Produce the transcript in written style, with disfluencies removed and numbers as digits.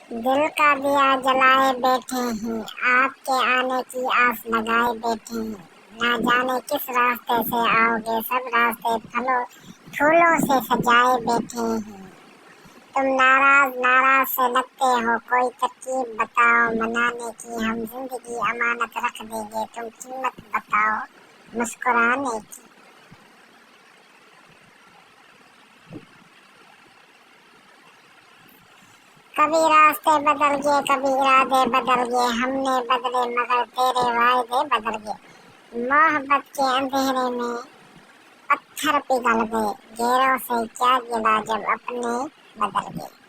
دل کا دیا جلائے بیٹھے ہیں، آپ کے آنے کی آس لگائے بیٹھے ہیں، نہ جانے کس راستے سے آؤ گے، سب راستے پھولوں سے سجائے بیٹھے ہیں۔ تم ناراض ناراض سے لگتے ہو، کوئی ترکیب بتاؤ منانے کی، ہم زندگی امانت رکھ دیں گے، تم قیمت بتاؤ مسکرانے کی۔ کبھی راستے بدل گئے، کبھی ارادے بدل گئے، ہم نے بدلے مگر تیرے وعدے بدل گئے۔ محبت کے اندھیرے میں پتھر پگھل گئے، غیروں سے کیا گلا جب اپنے بدل گئے۔